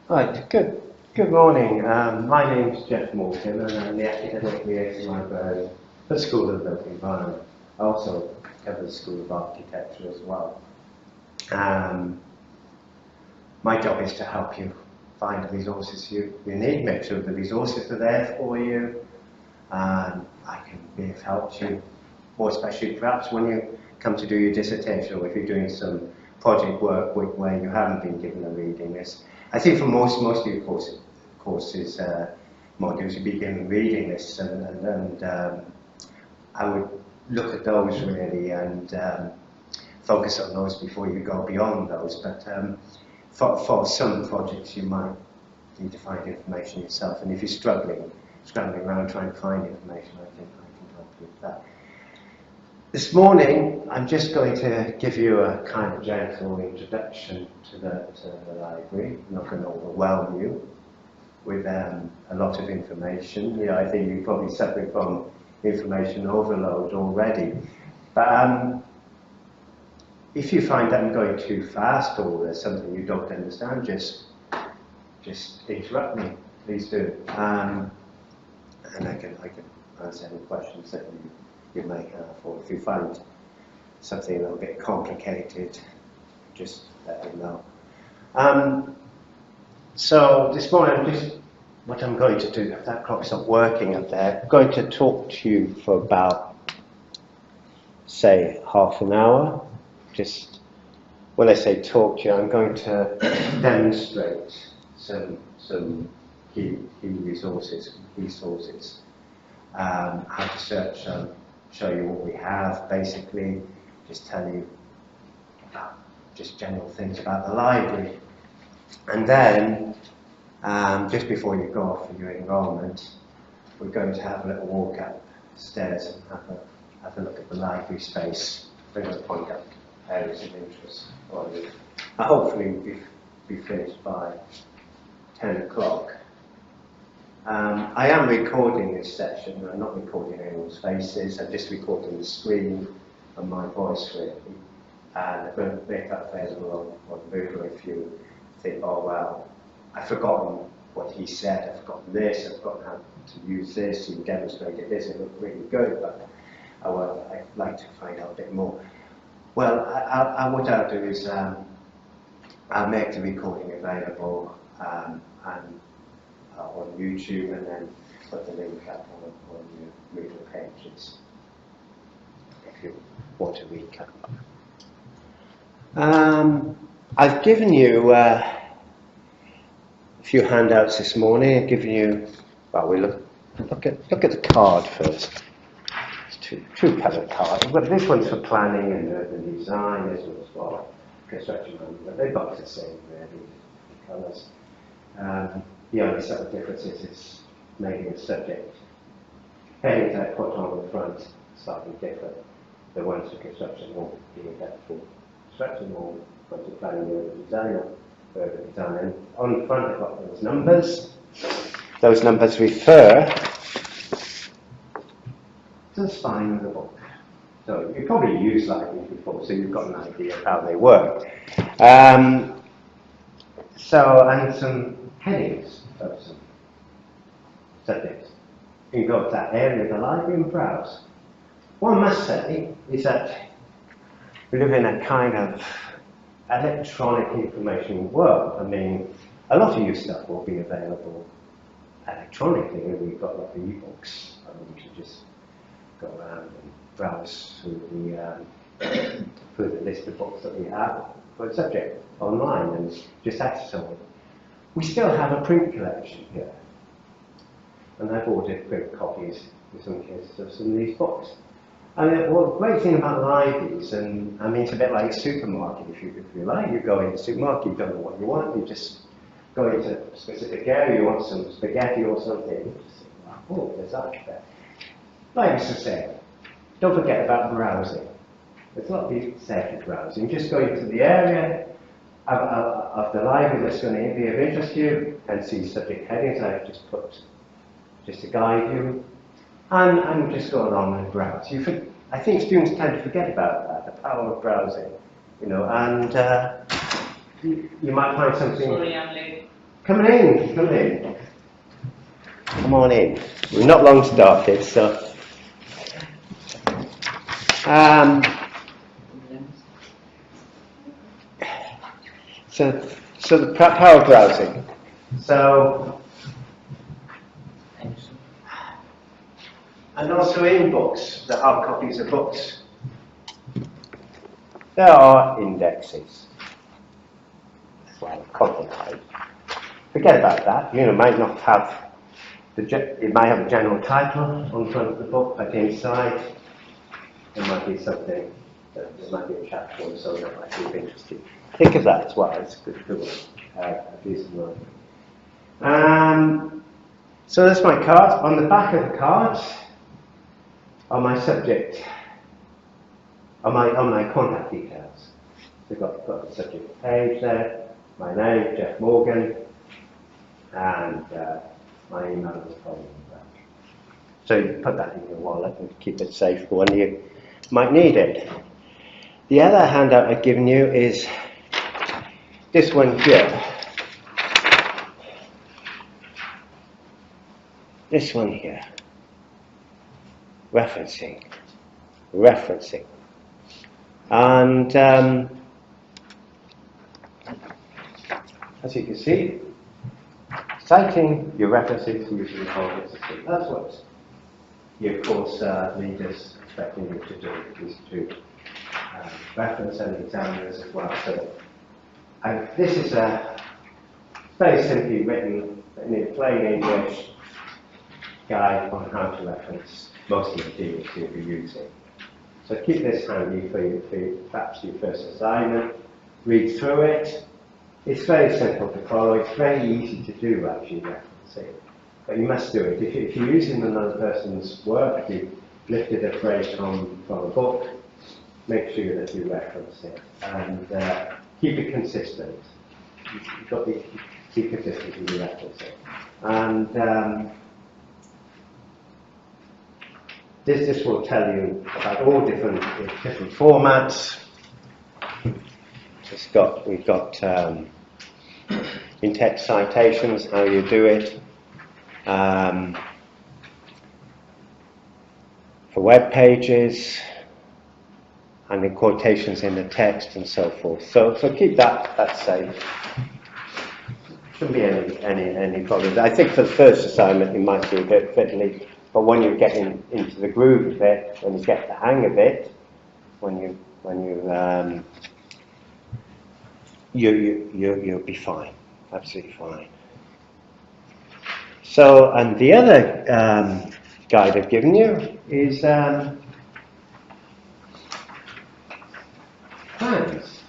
Right, good morning. My name's Jeff Morgan and I'm the Academic Liaison Librarian for the School of Built Environment. I also cover the School of Architecture as well. My job is to help you find the resources you need, make sure the resources are there for you, and I can be of help to you, more especially perhaps when you come to do your dissertation or if you're doing some project work where you haven't been given a reading list. I think for most of your courses, modules, you'll be given reading lists, and I would look at those really and focus on those before you go beyond those. But for some projects, you might need to find information yourself, and if you're scrambling around trying to find information, I can help you with that. This morning, I'm just going to give you a kind of gentle introduction to the library. I'm not going to overwhelm you with a lot of information. You know, I think you're probably suffering from information overload already. But if you find that I'm going too fast or there's something you don't understand, just interrupt me, please do. And I can answer any questions that you may have, or if you find something a little bit complicated, just let me know. So this morning, what I'm going to do, if that clock's not working up there, I'm going to talk to you for about, say, half an hour. Just when I say talk to you, I'm going to demonstrate some key resources, how to search them, show you what we have, basically, just tell you about just general things about the library. And then, just before you go off for your enrolment, we're going to have a little walk upstairs and have a look at the library space. We're going to point out areas of interest for you. Hopefully be finished by 10 o'clock. I am recording this session. I'm not recording anyone's faces. I'm just recording the screen and my voice really. And I'm going to make that available on Moodle if you think, oh well, I've forgotten what he said, I've forgotten this, I've forgotten how to use this, you demonstrated this, it looked really good, but I'd like to find out a bit more. Well, what I'll do is I'll make the recording available on YouTube and then put the link up on your Moodle pages if you want to recap. I've given you a few handouts this morning. I've given you, well, we look at the card first. It's two colour cards. But this one's for planning and urban design. This one's for construction management. They're both the same, really, colours. The only sort of difference is maybe the subject headings I put on the front slightly different. The ones for construction will be for construction or for planning and urban design. And on the front I've got those numbers. Those numbers refer to the spine of the book. So you've probably used libraries before, so you've got an idea of how they work. And some headings of some subjects. You can go to that area of the library and browse. What I must say is that we live in a kind of electronic information world. I mean, a lot of your stuff will be available electronically. We've got a lot of e-books. You can just go around and browse through the list of books that we have for a subject online and just access them. We still have a print collection here, and I've ordered print copies in some cases of some of these books. And the great thing about libraries, and I mean it's a bit like a supermarket if you like, you go into the supermarket, you don't know what you want, you just go into a specific area, you want some spaghetti or something, you just think, oh, there's that there. Libraries the same. Don't forget about browsing. It's not safe for browsing, just go into the area of the library that's going to be of interest to you and see subject headings I've just put just to guide you. And just go along and browse. I think students tend to forget about that, the power of browsing, you know, and you might find something. Sorry, I'm late. Come in, come in. Come on in. We're not long started, so. So the power browsing. So, and also in books, the hard copies of books, there are indexes. Well, content type. Forget about that. You know, might not have it might have a general title on the front of the book, but inside there might be something. There might be a chapter or so that might be interesting. Think of that as well. It's a good piece of work. So that's my card. On the back of the cards are my subject, are my contact details. So got the subject page there, my name, Jeff Morgan, and my email is probably that. So you put that in your wallet and keep it safe for when you might need it. The other handout I've given you is this one here. This one here. Referencing. And as you can see, citing your references using the whole list. That's what your course leaders expecting you to do, is to reference and examiners as well. So this is a very simply written, in plain English, guide on how to reference most of the materials you'll be using. So keep this handy for perhaps your first assignment. Read through it. It's very simple to follow. It's very easy to do, actually, referencing. But you must do it. If you're using another person's work, you lifted a phrase from a book, make sure that you reference it. And keep it consistent. You've got to keep consistent with your referencing. And this will tell you about all different formats. We've got in-text citations, how you do it, for web pages, and the quotations in the text and so forth. So keep that safe. Shouldn't be any problems. I think for the first assignment it might be a bit fiddly, but when you get into the groove of it, when you get the hang of it, you'll be fine, absolutely fine. So, and the other guide I've given you is plans.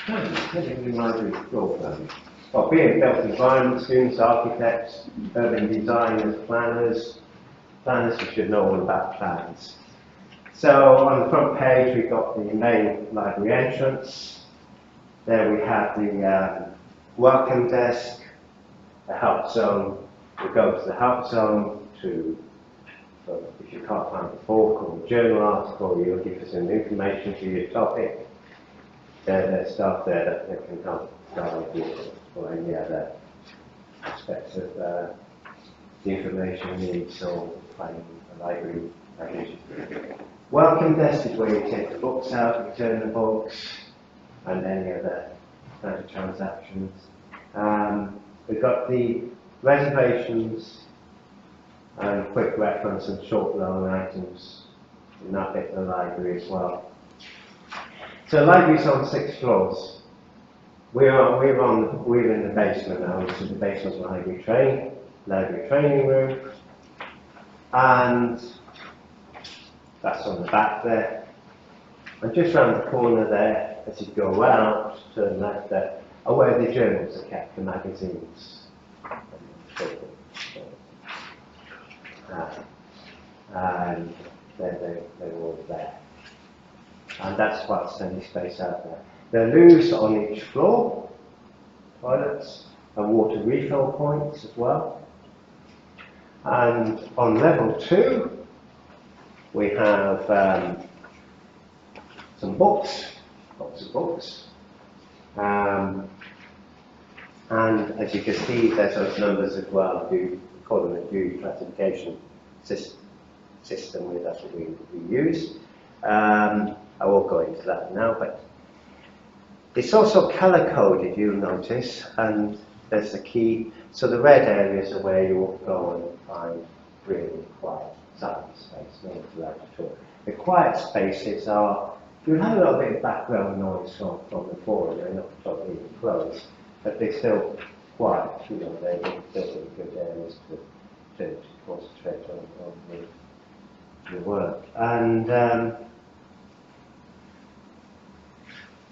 Heading library floor plans. Well, being built environment students, architects, urban designers, planners you should know all about plans. So on the front page we've got the main library entrance. There we have the welcome desk, the help zone. We go to the help zone so if you can't find the book or the journal article, you'll give us some information for your topic. There's staff there that can help guide you or any other aspects of the information you need, so finding the library. Welcome desk is where you take the books out, return the books, and any other kind of transactions. We've got the reservations and quick reference and short loan items in that bit of the library as well. So the library's on 6 floors. We're in the basement now, which is the basement library training room, and that's on the back there. And just round the corner there, as you go out, turn left there, are where the journals are kept, the magazines. And they're all there. And that's quite plenty space out there. There are loos on each floor, toilets and water refill points as well. And on level 2, we have some books, lots of books. And as you can see, there's those numbers as well. We call them a due classification system. That's what we use. I won't go into that now, but it's also color coded, you'll notice, and there's the key. So the red areas are where you'll go and find really quiet silent space, no interaction at all. The quiet spaces are, you'll have a little bit of background noise from the floor, they're not totally closed, but they're still quiet, you know, they're still good areas to concentrate on the work. And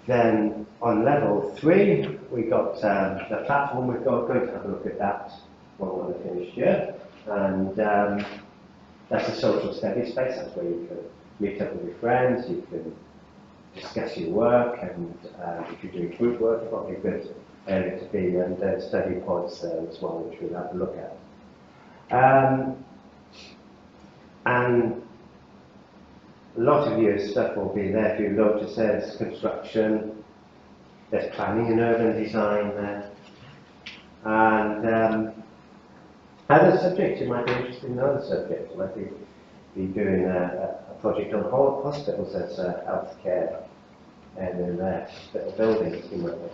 then on level 3, we got the platform we've got. Going to have a look at that when we're finished here. And that's a social study space. That's where you can meet up with your friends, you can discuss your work, and if you're doing group work, it's probably a good area to be. And then study pods there as well, which we'll have a look at. And a lot of your stuff will be there. If you notice, there's construction, there's planning and urban design there. And other subjects, you might be interested in other subjects. You might be doing a project on hospitals, there's healthcare, and then there, hospital buildings, you might want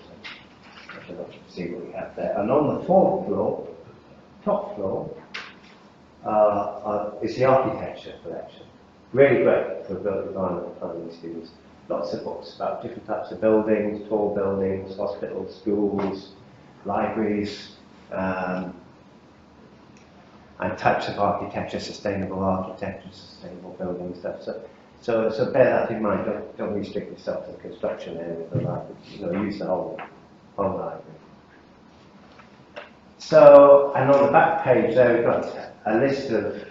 to see what we have there. And on the 4th floor, top floor, is the architecture collection. Really great for built environment planning students. Lots of books about different types of buildings, tall buildings, hospitals, schools, libraries, and types of architecture, sustainable building stuff. So bear that in mind. Don't restrict yourself to the construction area of the library. You know, use the whole library. So, and on the back page there, we've got a list of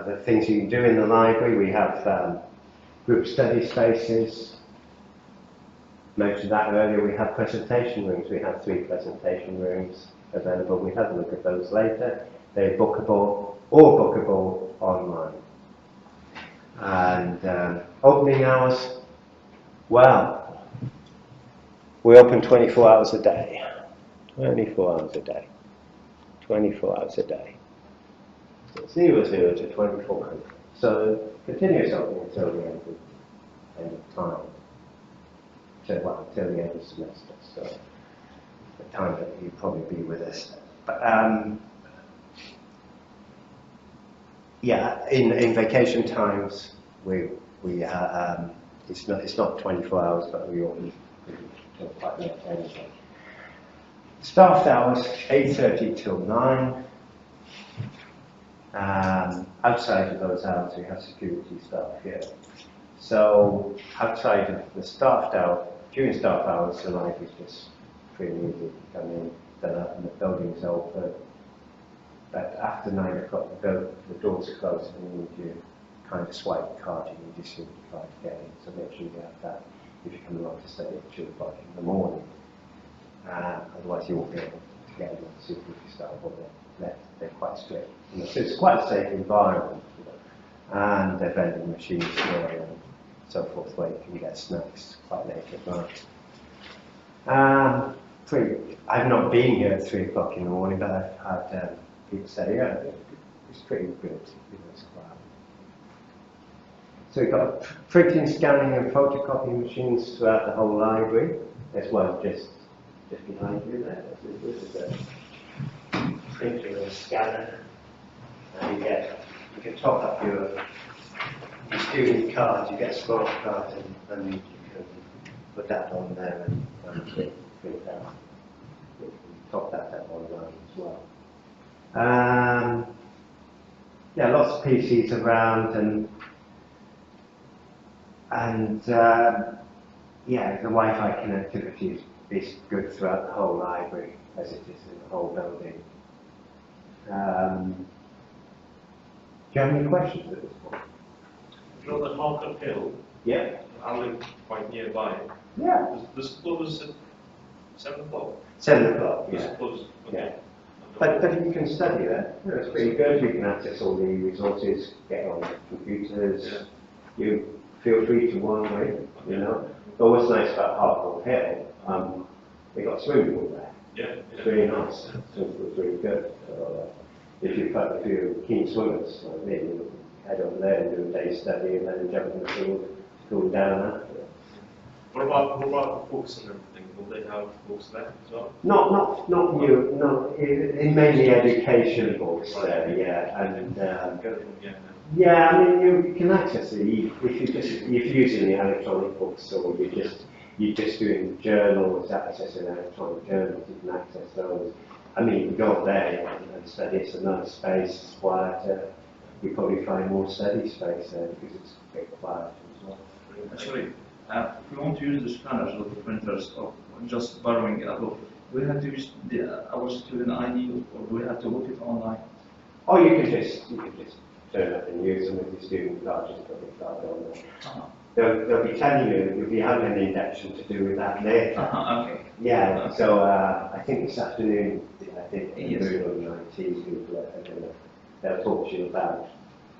the things you can do in the library. We have group study spaces. Mentioned that earlier. We have presentation rooms. We have 3 presentation rooms available. We have a look at those later. They're bookable or bookable online. And opening hours, well, we open 24 hours a day. 24 hours a day. 24 hours a day. 0 to 24. So continuous opening until the end of time. Till the end of the semester. So the time that you'll probably be with us. But yeah, in vacation times it's not 24 hours, but we open till quite late anyway. Staffed hours 8:30 till 9. Outside of those hours, we have security staff here. So outside of the staffed hour, during staff hours, the library is just pretty easy to come in, and the building's open. But after 9 o'clock, the doors are closed, and you need to kind of swipe the card. You need your security card to get in. So make sure you have that if you come along to study at 2 o'clock in the morning. Otherwise, you won't be able to get in with the security staff. They're quite strict. You know, so it's quite a safe environment, you know, and they're vending machines there and so forth where you can get snacks quite late at night. I've not been here at 3 o'clock in the morning, but I've had people say, yeah, it's pretty good. You know, it's quiet. So we've got printing, scanning, and photocopying machines throughout the whole library, as well as just behind you there. This is a printer and scanner, and you can top up your student cards. You get a smart card, and you can put that on there and print that. You can top that up online as well. Yeah, lots of PCs around, and yeah, the Wi-Fi connectivity is good throughout the whole library, as it is in the whole building. Do you have any questions at this point? You know the Harcourt Hill? Yeah. I live quite nearby. Yeah. The school is at 7 o'clock? 7 o'clock, yeah. The school is, okay. Yeah. But you can study there. You know, it's pretty good. You can access all the resources, get on computers. Yeah. You feel free to wander in, you know. But what's nice about Harcourt Hill, they got swimming pool there. Yeah. It's really nice. Swimming pool's really good. So, if you're keen swimmers, like me, you head over there and do a day study and then jump in the pool, cool down after. What about books and everything? Will they have books there as well? Not new, no, in mainly education books there, yeah, and yeah, I mean you can access it if you're using the electronic books or you're just doing journals, accessing electronic journals, you can access those. I mean, you can go up there and study. It's another space, it's quieter. You probably find more study space there because it's a bit quieter as well. Actually, if we want to use the scanners or the printers or just borrowing a book, do we have to use our student ID or do we have to look it online? Or you can just turn up and use them with your student card, just put the card on there. They'll be telling you, you'll be having an induction to do with that later. Okay. Yeah, so I think this afternoon, I think Yes. on IT people they'll talk to you about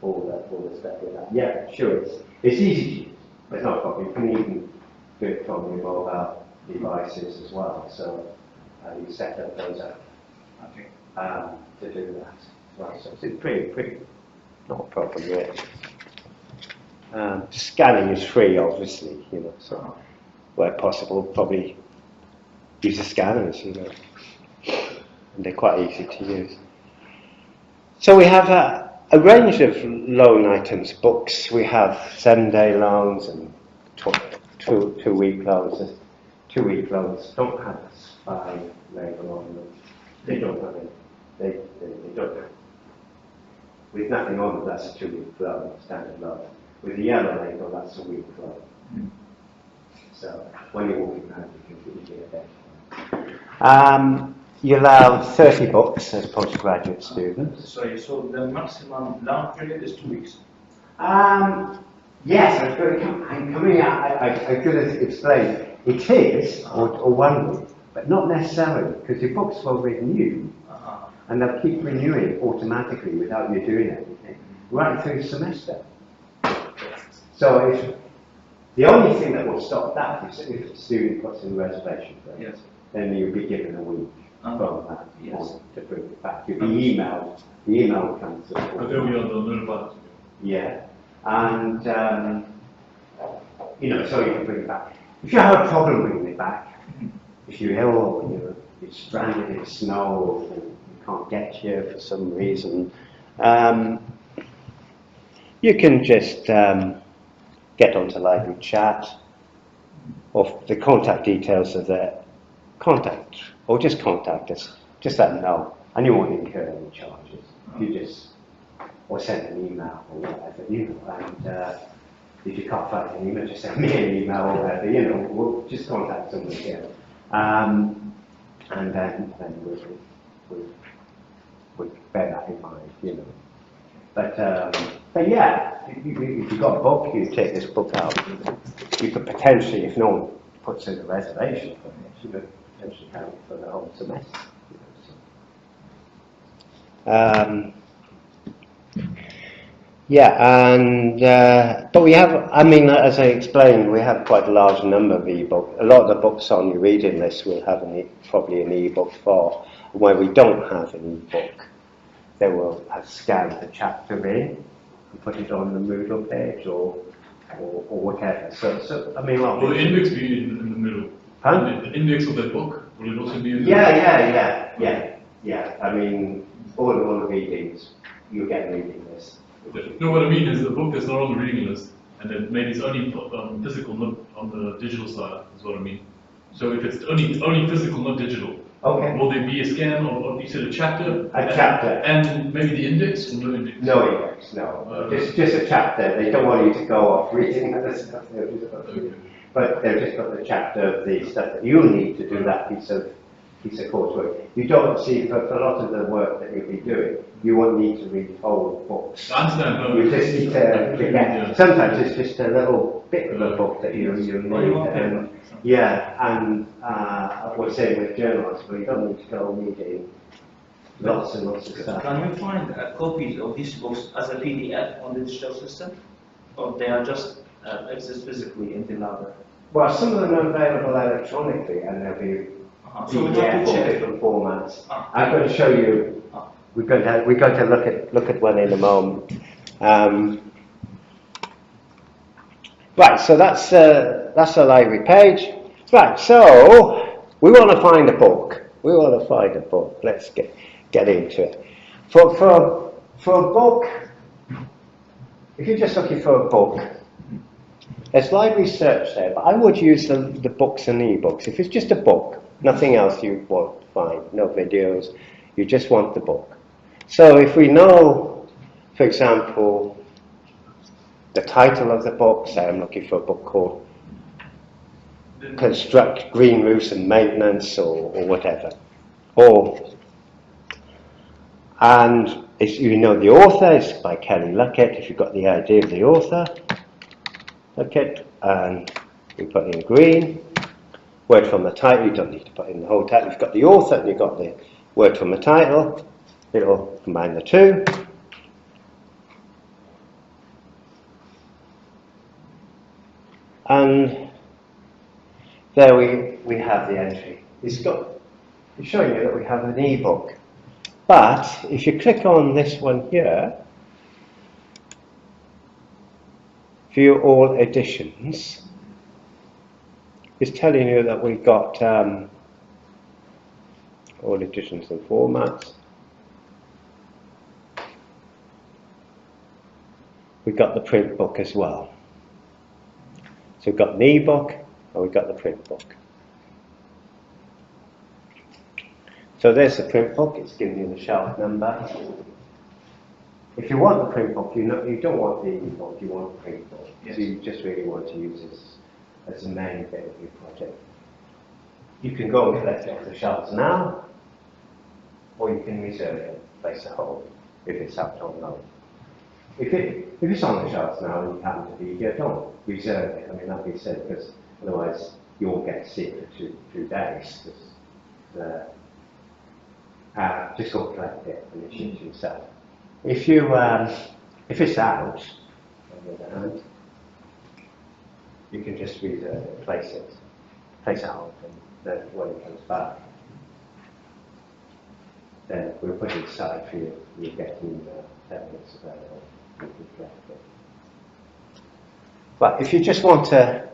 all the stuff with that. Yeah, sure, it's easy to use. It's not a problem. You can even do it from your mobile devices as well. So you set up those up to do that as well. So it's pretty not a problem really. Scanning is free, obviously, you know. So where possible, probably use the scanners, you know, and they're quite easy to use. So we have a range of loan items, books. We have 7-day loans and 2-week loans. 2-week loans don't have a spy label on them. They don't have it. They don't have. With nothing on them, that's a 2-week loan, standard loan. With the yellow label, that's a week loan. So when you're walking around, you can easily identify. You allow 30 books as postgraduate students. Sorry, so the maximum loan period is 2 weeks? Yes, I'm coming out, I could have explained. It is, or 1 week, but not necessarily, because your books will renew, and they'll keep renewing automatically without you doing anything, right through the semester. So if the only thing that will stop that is if the student puts in a reservation for it, Yes. then you'll be given a week from that Yes. to bring it back. You'll be emailed, the email will come to But they'll be on the notified. yeah, and you know, so you can bring it back. If you have a problem bringing it back, if you're ill or you're stranded in snow or you can't get here for some reason, you can just get onto library chat, or the contact details of the contact, or just contact us, just let them know, and you won't incur any charges. You just, or send an email or whatever, you know, and if you can't find an email, just send me an email or whatever, you know, we'll just contact somebody here. And then we'll bear that in mind, you know. But yeah, if you've got a book, you take this book out, you could potentially, if no one puts in a reservation for it, you could potentially have it for the whole semester. Yeah, and but we have, I mean, as I explained, we have quite a large number of e-books. A lot of the books on your reading list will have probably an e-book for. Where we don't have an e-book, they will have scanned the chapter in and put it on the Moodle page or whatever. So I mean, will the index be in the middle? Huh? The index of that book, will it also be in the Yeah. I mean, all the readings, you get a reading list. No, what I mean is the book that's not on the reading list, and then maybe it's only physical, not on the digital side, is what I mean. So if it's only physical, not digital, Okay. will there be a scan of you said a chapter? A chapter. And maybe the index or no index? No index, no. Just a chapter. They don't want you to go off reading other stuff. But they've just got the chapter of the stuff that you'll need to do that piece of coursework. You don't see, for a lot of the work that you'll be doing, you won't need to read whole books. I understand. No, You just need to get, yeah. sometimes it's just a little bit of a book that you need. And we're saying with journals, but you don't need to go reading lots and lots of stuff. Can we find copies of these books as a PDF on the digital system? Or they are just if it's physically in the library? Well, some of them are available electronically, and they'll be So we have PDF to or check. different formats. Ah. I'm going to show you. We're going to look at one in a moment. Right, so that's the library page. Right, so we want to find a book. We want to find a book. Let's get into it. For a book, if you're just looking for a book, there's library search there, but I would use the books and ebooks. If it's just a book, nothing else you won't find, no videos, you just want the book. So if we know, for example, the title of the book, say I'm looking for a book called Construct Green Roofs and Maintenance or whatever. And if you know the author, it's by Kelly Luckett, if you've got the idea of the author. Luckett, and we put in green. Word from the title, you don't need to put in the whole title. You've got the author and you've got the word from the title. It'll combine the two. And there we have the entry. It's showing you that we have an ebook. But if you click on this one here, view all editions, it's telling you that we've got all editions and formats. We've got the print book as well. So we've got an ebook and we've got the print book. So there's the print book, it's giving you the shelf number. If you want the print book, you don't want the ebook, you want the print book. Yes. So you just really want to use this as the main bit of your project. You can go and collect it off the shelves now, or you can reserve it, place it home, if it's out on loan. If it's on the shelves now and you happen to be here, don't reserve it. I mean, that'd be silly, because otherwise you won't get to see it for two days. Just go collect it and issue it to yourself. If it's out, on the other hand, you can just reserve it, place it out, and then when it comes back, then we'll put it aside for you. You'll get an email telling it's available. You can collect it. But if you just want to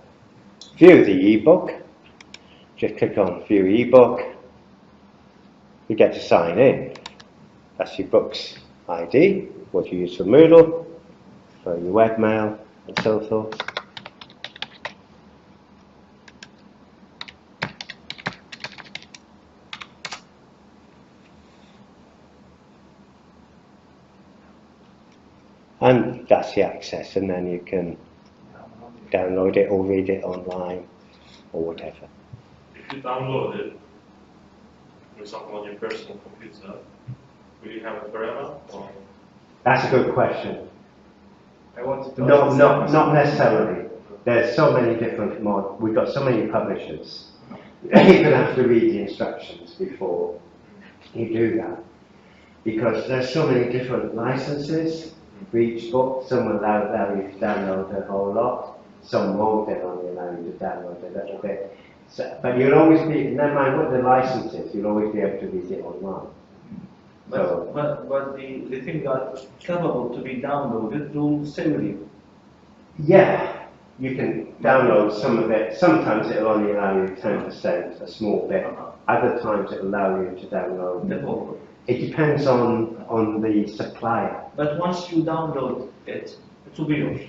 view the ebook, just click on View ebook. You get to sign in. That's your book's ID, what you use for Moodle, for your webmail, and so forth. And that's the access, and then you can download it or read it online or whatever. If you download it, for example, on your personal computer, will you have it forever? Or? That's a good question. I wanted to No, not necessarily. There's so many different we've got so many publishers. You're going to have to read the instructions before you do that, because there's so many different licenses for each book. Some will allow you to download a whole lot, some won't. They'll only allow you to download a little bit. So, but you'll always be, never mind what the license is, you'll always be able to read it online. But the thing that's capable to be downloaded will stay with you. Yeah, you can download some of it. Sometimes it'll only allow you 10%, a small bit. Other times it'll allow you to download The whole. It depends on the supplier. But once you download it, it will be yours.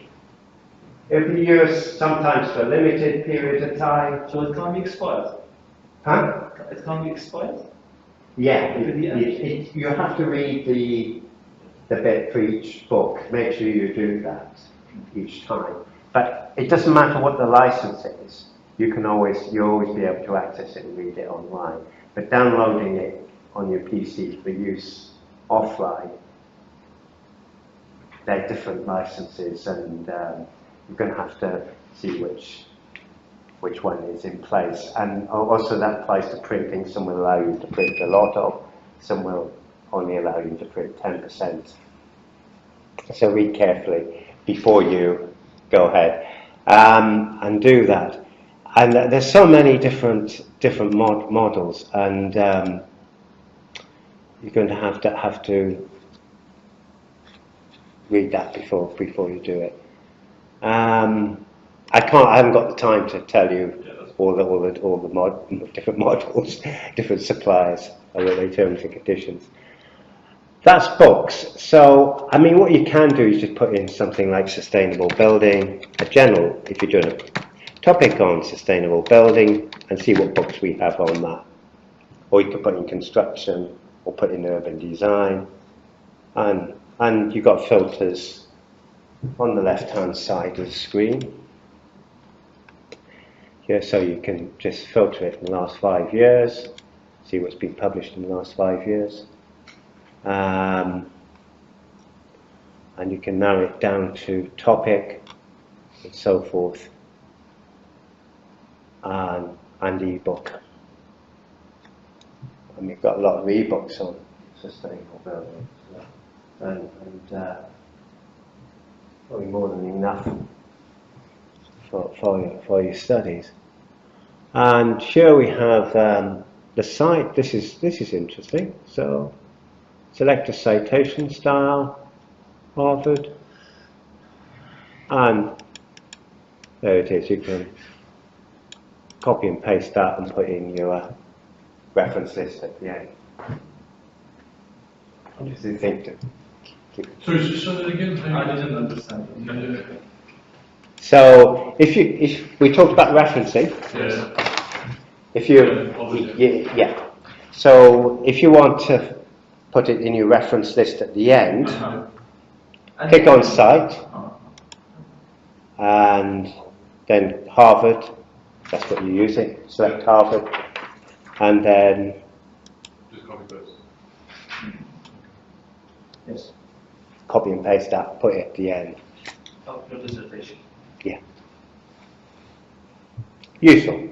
It'll be used sometimes for a limited period of time. So it can't be expired. Huh? It can't be expired. Yeah, you have to read the bit for each book. Make sure you do that each time. But it doesn't matter what the license is. You'll always be able to access it and read it online. But downloading it on your PC for use offline, they're different licenses, and you're going to have to see which one is in place. And also that applies to printing. Some will allow you to print a lot of, some will only allow you to print 10%. So read carefully before you go ahead. and do that. And there's so many different models, and you're going to have to read that before you do it. I haven't got the time to tell you all the different models, different suppliers, and their terms and conditions. That's books. So, I mean, what you can do is just put in something like sustainable building, a general, if you're doing a topic on sustainable building, and see what books we have on that. Or you could put in construction, or put in urban design, and you've got filters on the left-hand side of the screen. Here, so you can just filter it in the last 5 years, see what's been published in the last 5 years. And you can narrow it down to topic and so forth, and ebook. And we've got a lot of ebooks on sustainable building, and probably more than enough for your studies. And here we have the site. This is interesting. So select a citation style, Harvard, and there it is. You can copy and paste that and put in your reference list at the end. What do you think? Sorry, just say that again. I didn't understand. So if we talked about referencing, Yeah. if you yeah. So if you want to put it in your reference list at the end, click on Cite, and then Harvard, that's what you're using, select Harvard, and then Just copy paste. Yes. copy and paste that, put it at the end. Of your dissertation. Yeah. Useful.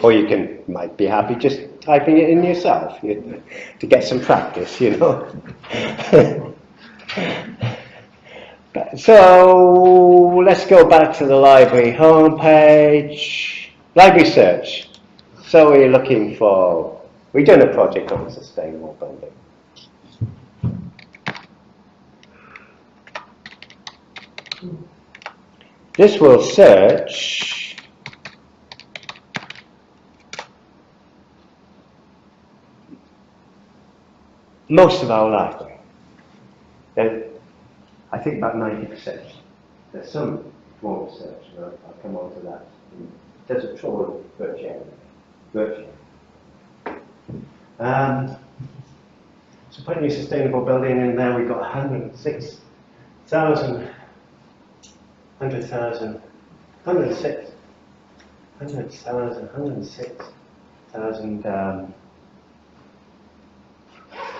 Or you might be happy just typing it in yourself, to get some practice, you know. So let's go back to the library homepage. Library search. So we're looking for, we're doing a project on sustainable building. This will search most of our library. I think about 90%. There's some more research, and I'll come on to that. There's a trawl virtually. So putting your sustainable building in there, we've got 106,000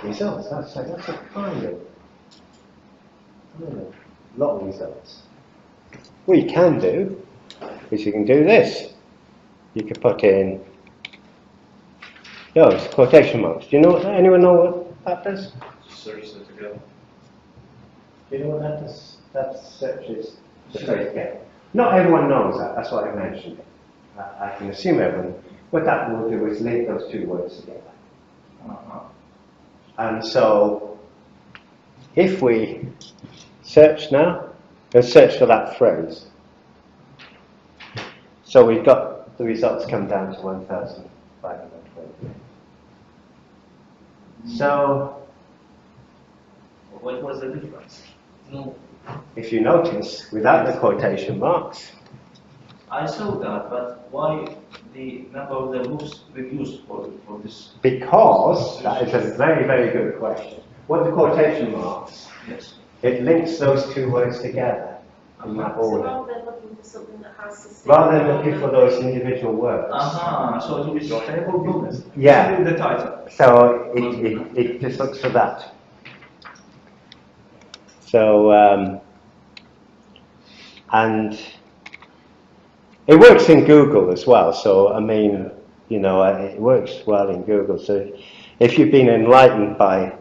results. That's a kind of lot of results. What you can do is you can do this. You could put in those quotation marks. Do you know what that? Anyone know what that does? Just search it together. Do you know what that does? That searches the phrase together. Not everyone knows that. That's why I mentioned it. I can assume everyone. What that will do is link those two words together. And so, if we search now, and search for that phrase. So we've got the results come down to 1,520. So, What was the difference? No. if you notice, without the quotation marks, I saw that, but why the number of the books reduced for this? because that is a very, very good question. What the quotation marks, Yes. it links those two words together in that So order. rather than looking for something that has sustainable, Rather than looking for those individual words. So it will be sustainable buildings. Yeah. This is the title. So it just looks for that. So, and it works in Google as well. So, I mean, you know, it works well in Google. So if you've been enlightened by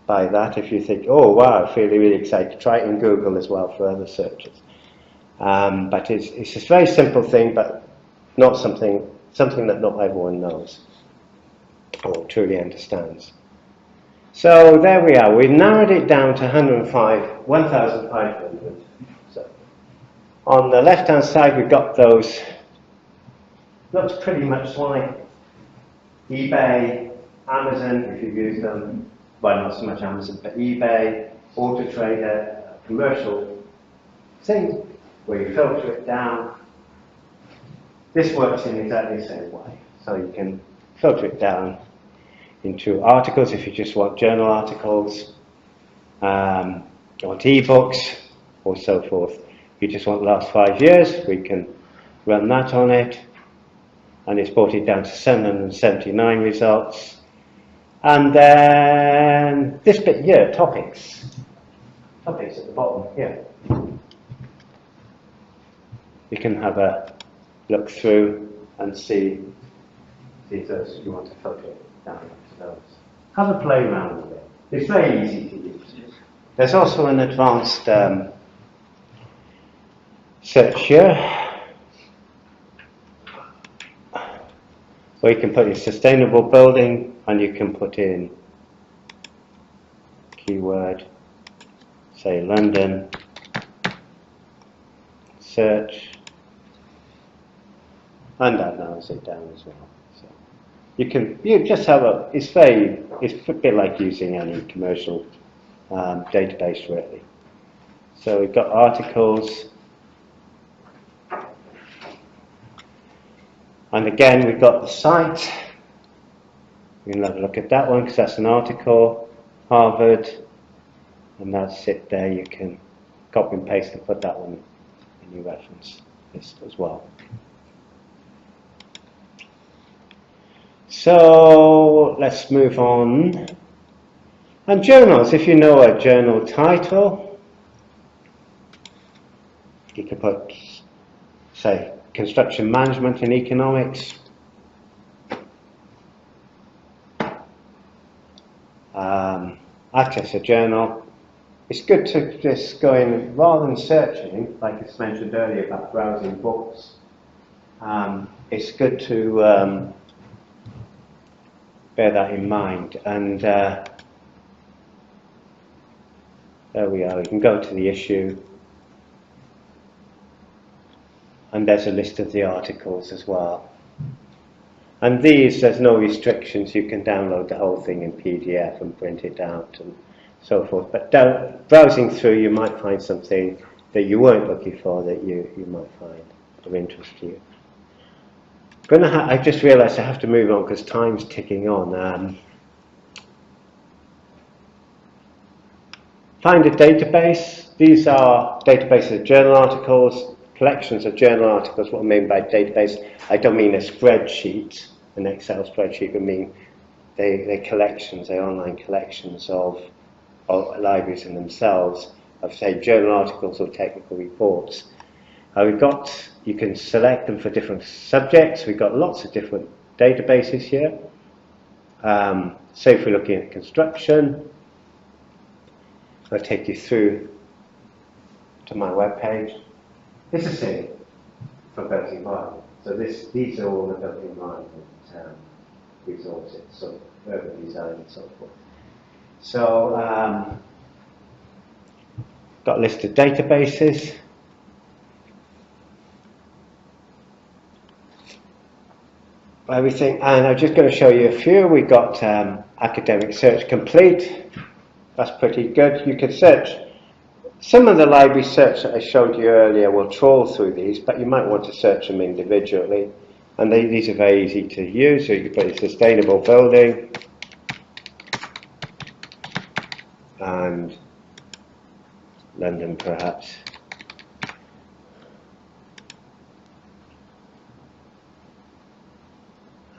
that, if you think, oh wow, I feel really excited, try it in Google as well for other searches. But it's a very simple thing, but not something that not everyone knows or truly understands. So there we are. We've narrowed it down to 1,500. So on the left-hand side, we've got those. Looks pretty much like eBay, Amazon, if you use them. Well, not so much Amazon, but eBay, Auto Trader, commercial thing where you filter it down. This works in exactly the same way. So you can filter it down into articles if you just want journal articles, want ebooks, or so forth. If you just want the last 5 years, we can run that on it. And it's brought it down to 779 results. And then this bit here, topics. Topics at the bottom here. You can have a look through and see those you want to filter it down to those. Have a play around with it. It's very easy to use. There's also an advanced search here, where you can put in sustainable building and you can put in keyword, say London, search, and that narrows it down as well. So you just have it's a bit like using any commercial database really. So we've got articles, and again we've got the site. We can have a look at that one because that's an article, Harvard, and that's it there. You can copy and paste and put that one in your reference list as well. So let's move on. And journals, if you know a journal title, you can put, say, construction management and economics. Access a journal. It's good to just go in, rather than searching, like it's mentioned earlier about browsing books, it's good to bear that in mind. And there we are, you can go to the issue, and there's a list of the articles as well. And these, there's no restrictions, you can download the whole thing in PDF and print it out and so forth. But browsing through, you might find something that you weren't looking for that you might find of interest to you. I just realised I have to move on because time's ticking on. Find a database. These are databases of journal articles, collections of journal articles. What I mean by database, I don't mean a spreadsheet, an Excel spreadsheet. I mean they're collections, they're online collections of libraries in themselves of, say, journal articles or technical reports. You can select them for different subjects. We've got lots of different databases here. Say if we're looking at construction, I'll take you through to my web page. This is it for built environment. So these are all the built environment resources, so urban design and so forth. So got a list of databases. Everything, and I'm just going to show you a few. We've got academic search complete. That's pretty good. You can search. Some of the library search that I showed you earlier will trawl through these, but you might want to search them individually. And these are very easy to use. So you can put in sustainable building and London perhaps.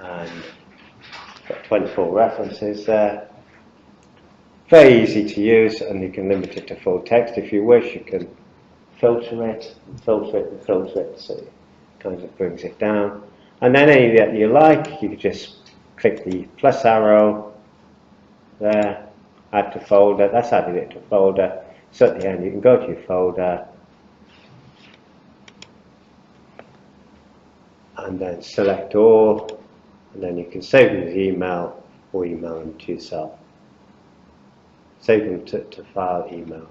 And got 24 references there. Very easy to use, and you can limit it to full text if you wish. You can filter it, and filter it, and filter it, so it kind of brings it down. And then any that you like, you can just click the plus arrow there, add to folder. That's added it to folder. So at the end, you can go to your folder and then select all, and then you can save them as email or email them to yourself. Save them to file email.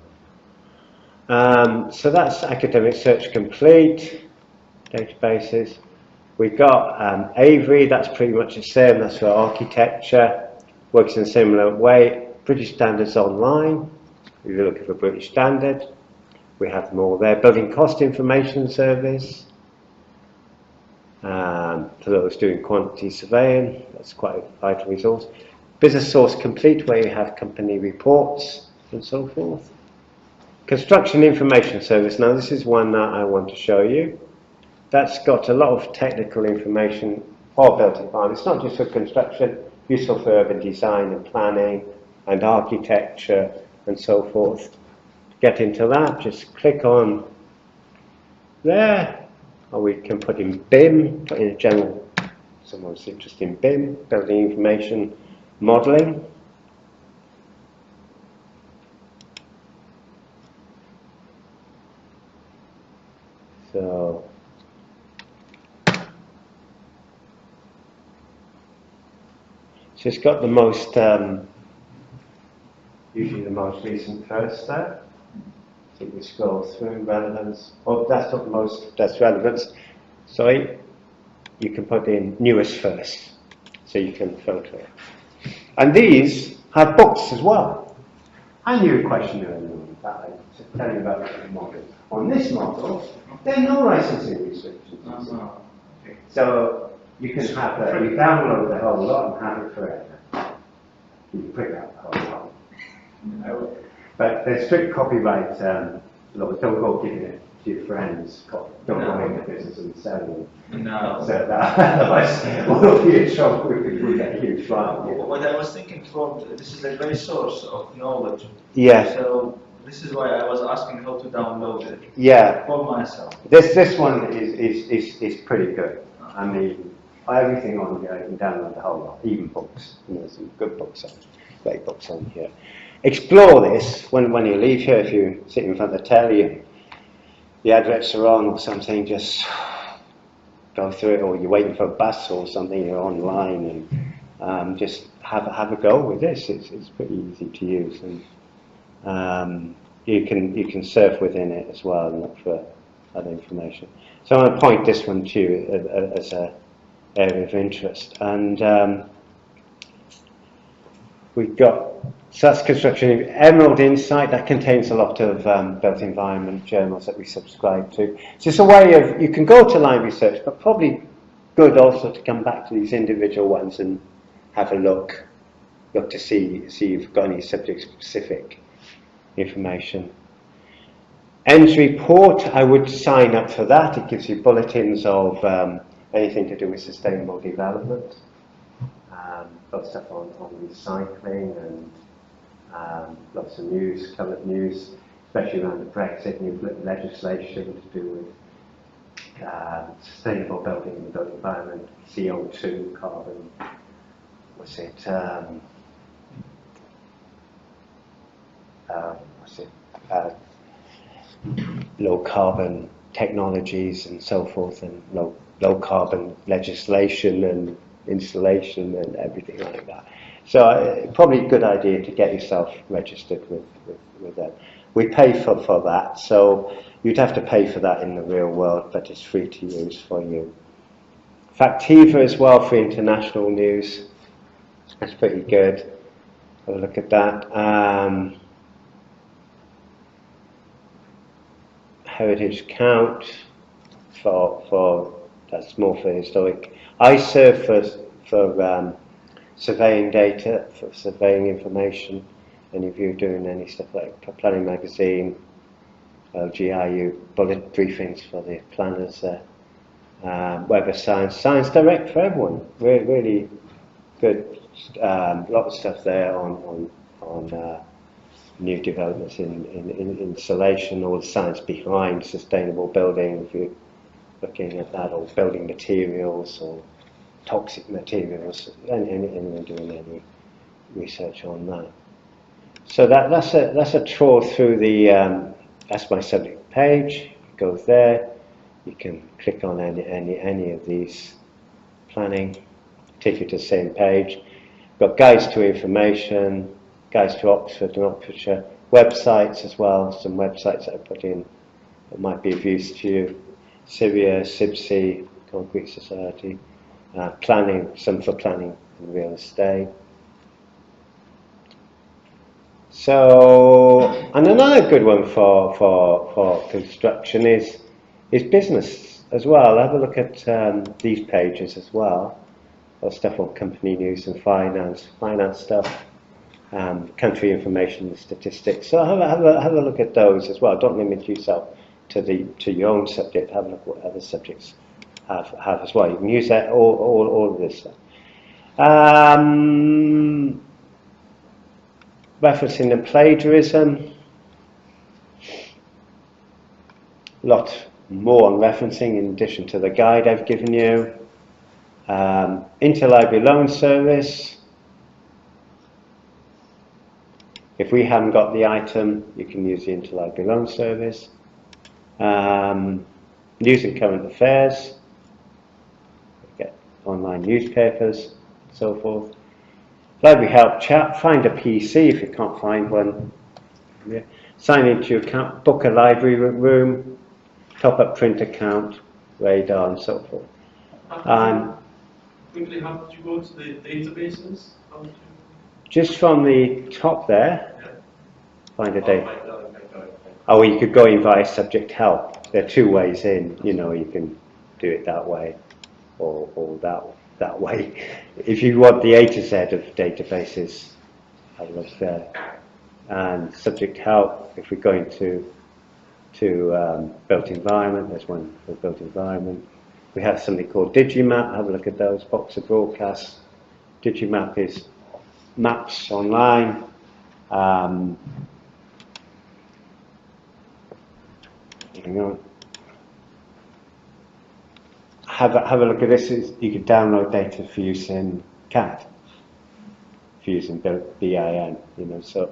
So that's academic search complete, databases. We've got Avery, that's pretty much the same, that's for architecture, works in a similar way. British Standards Online, if you're looking for British Standard, we have them all there. Building Cost Information Service, for those doing quantity surveying, that's quite a vital resource. Business Source Complete, where you have company reports and so forth. Construction Information Service, now this is one that I want to show you. That's got a lot of technical information for built environment. It's not just for construction, useful for urban design and planning and architecture and so forth. To get into that, just click on there, or we can put in BIM, put in a general, someone's interested in BIM, Building Information Modeling. So it's got the most, usually the most recent first there. So we scroll through relevance. Oh, that's not the most, that's relevance. Sorry, you can put in newest first, so you can filter it. And these have books as well. I knew a questionnaire in that I tell you about the model. On this model, there are no licensing restrictions. Okay. So you can have you download the whole lot and have it forever. You can print out the whole lot. But there's strict copyright laws. Don't go giving it to your friends. Don't go in the business and selling it. No. So that, otherwise, we'll be in trouble if we get a huge fine. What I was thinking from, this is a great source of knowledge. Yeah. So this is why I was asking how to download it. Yeah. For myself. This one is pretty good. I mean, everything on here, you can download the whole lot, even books. And there's some good books on, great books on here. Explore this when you leave here. If you sit in front of the telly, the adverts are on or something, just go through it, or you're waiting for a bus or something, you're online, and just have a go with this. It's pretty easy to use, and you can surf within it as well and look for other information. So I want to point this one to you as an area of interest, and we've got. So that's construction. Emerald Insight, that contains a lot of built environment journals that we subscribe to. So it's a way of, you can go to line research, but probably good also to come back to these individual ones and have a look to see if you've got any subject-specific information. ENDS report, I would sign up for that. It gives you bulletins of anything to do with sustainable development. Got stuff on recycling and lots of news, current news, especially around the Brexit new legislation to do with sustainable building and the built environment, CO2, carbon, low carbon technologies and so forth, and low carbon legislation and installation and everything like that. So probably a good idea to get yourself registered with them. We pay for that, so you'd have to pay for that in the real world, but it's free to use for you. Factiva as well for international news. That's pretty good. Have a look at that. Heritage Count for that's more for historic. iServe for surveying data, for surveying information, and if you're doing any stuff like Planning Magazine, LGIU, bullet briefings for the planners there. Web of Science, Science Direct for everyone, really good, lot of stuff there on new developments in installation, all the science behind sustainable building, if you're looking at that, or building materials, or toxic materials, anyone doing any research on that. So that's a tour through the, that's my subject page, it goes there, You can click on any of these planning, take you to the same page. Got guides to information, guides to Oxford and Oxfordshire, websites as well, some websites that I put in that might be of use to you. Syria, SIBC, Concrete Society, planning, some for planning and real estate. So, and another good one for construction is business as well. Have a look at these pages as well. Got stuff on company news and finance stuff, country information and statistics. So have a look at those as well. Don't limit yourself to your own subject. Have a look at what other subjects have as well. You can use that all of this stuff. Referencing the plagiarism. A lot more on referencing in addition to the guide I've given you. Interlibrary loan service. If we haven't got the item, you can use the interlibrary loan service. News and current affairs. Get online newspapers, and so forth. Library help chat. Find a PC if you can't find one. Yeah. Sign into your account. Book a library room. Top up print account. Radar and so forth. Quickly, how did you go to the databases? Just from the top there, Yeah. find a date. Oh, you could go in via subject help. There are two ways in. You know, you can do it that way, or that way. If you want the A to Z of databases, have a look there. And subject help. If we go into built environment, there's one for built environment. We have something called Digimap. Have a look at those. Box of broadcasts. Digimap is maps online. Hang on. Have a look at this. You can download data for use in CAD, for using BIM. You know, so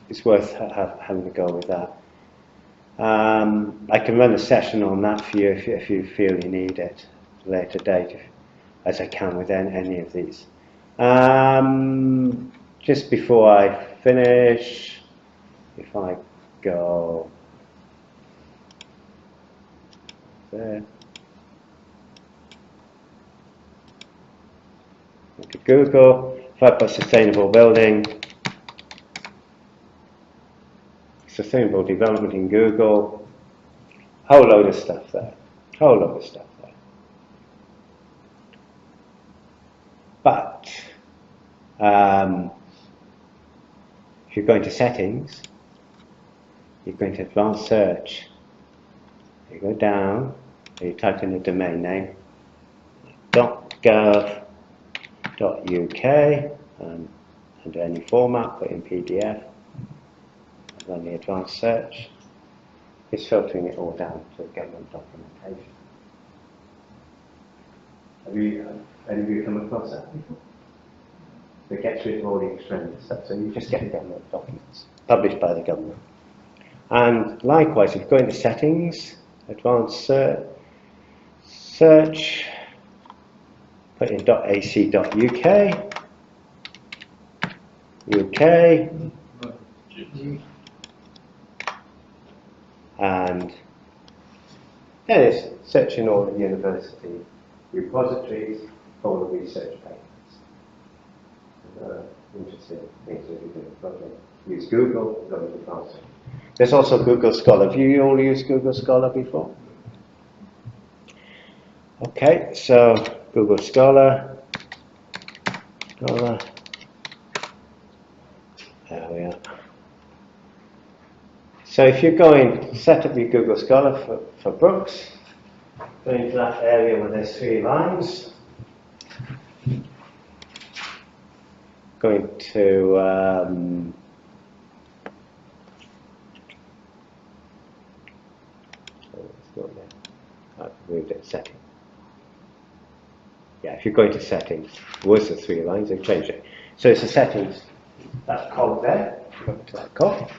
it's worth having a go with that. I can run a session on that for you if you feel you need it at a later date, as I can with any of these. Just before I finish, if I go there, look at Google. If I put sustainable building, sustainable development in Google, whole load of stuff there. But if you're going to settings, you're going to advanced search. You go down, you type in the domain name, .gov.uk, and under any format, put in PDF. Run the advanced search. It's filtering it all down to government documentation. Have any of you come across that before? It gets rid of all the extraneous stuff, so you just get government documents published by the government. And likewise, if you go into settings, advanced search, put in .ac.uk, UK, and then it's searching all the university repositories, all the research papers. Interesting things that you can probably use Google, go into advanced. There's also Google Scholar. Have you all used Google Scholar before? Okay, so Google Scholar. There we are. So if you're going, set up your Google Scholar for books, go into that area where there's 3 lines. Going to I've moved it setting. Yeah, if you're going to settings, it was the 3 lines, they've changed it. So it's the settings, that cog there, go to that cog.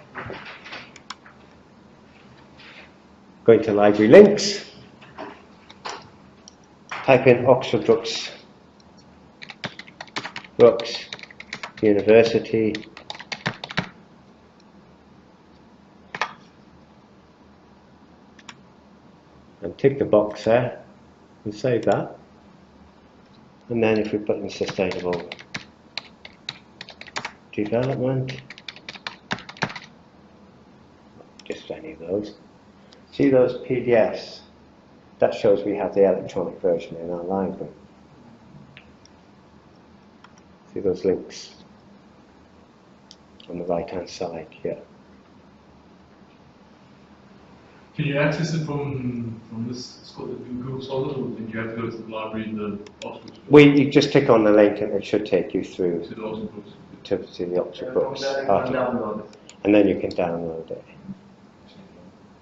Go into library links, type in Oxford Brookes University, and tick the box there and save that. And then if we put in sustainable development, just any of those, see those PDFs? That shows we have the electronic version in our library. See those links on the right hand side here. Can you access it from this Google Scholar, or do you have to go to the library in the Oxford? You just click on the link and it should take you through To the Oxford books. to the Oxford Books Then article. download it. And then you can download it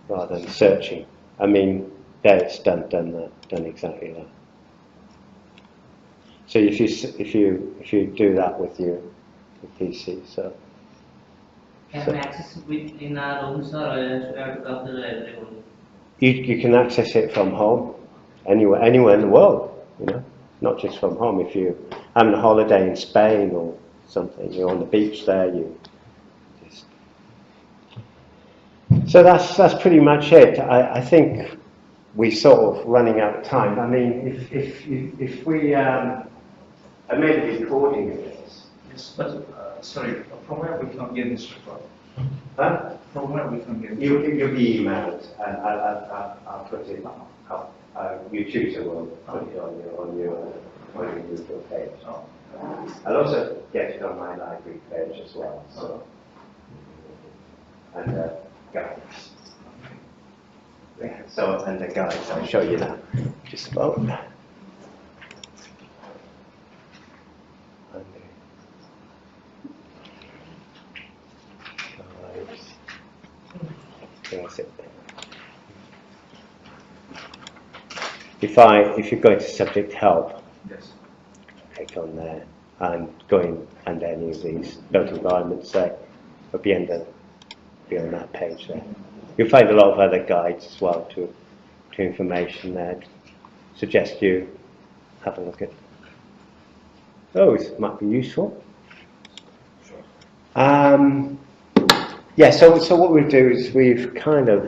rather than searching. I mean, there it's done exactly that. So if you do that with your PC, so Can we access it within our own, sir, or should I have to come to the library only? you can access it from home, anywhere in the world, you know, not just from home. If you're having a holiday in Spain or something, you're on the beach there, So that's pretty much it. I think we're sort of running out of time. I mean, if we I made a recording of this. Yes, but sorry, from where we can get this report? Huh? From where we can get this? You'll be emailed, and I'll put it. Your tutor will put it on your Google page. Oh. I'll also get it on my library page as well. So and guides. Yeah. So and the guides, I'll show you now. Just a moment. And the guides. That's it. If you go into subject help, Yes. click on there and go in and any of these built environments there, it'll be on that page there. You'll find a lot of other guides as well to information there. Suggest you have a look at those, might be useful. Yeah, so what we'll do is we've kind of